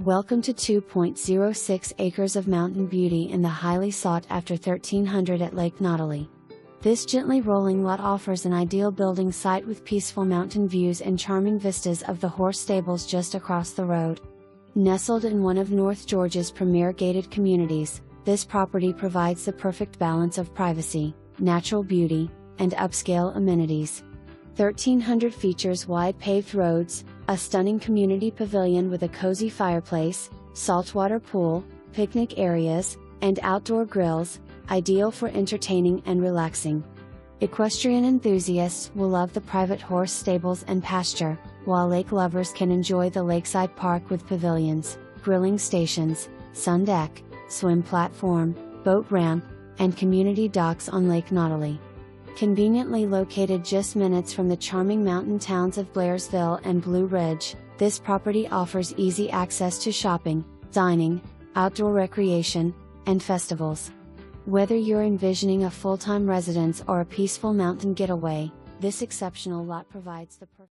Welcome to 2.06 acres of mountain beauty in the highly sought-after 1300 at Lake Nottely. This gently rolling lot offers an ideal building site with peaceful mountain views and charming vistas of the horse stables just across the road. Nestled in one of North Georgia's premier gated communities, this property provides the perfect balance of privacy, natural beauty, and upscale amenities. 1300 features wide paved roads, a stunning community pavilion with a cozy fireplace, saltwater pool, picnic areas, and outdoor grills, ideal for entertaining and relaxing. Equestrian enthusiasts will love the private horse stables and pasture, while lake lovers can enjoy the lakeside park with pavilions, grilling stations, sundeck, swim platform, boat ramp, and community docks on Lake Nottely. Conveniently located just minutes from the charming mountain towns of Blairsville and Blue Ridge, this property offers easy access to shopping, dining, outdoor recreation, and festivals. Whether you're envisioning a full-time residence or a peaceful mountain getaway, this exceptional lot provides the perfect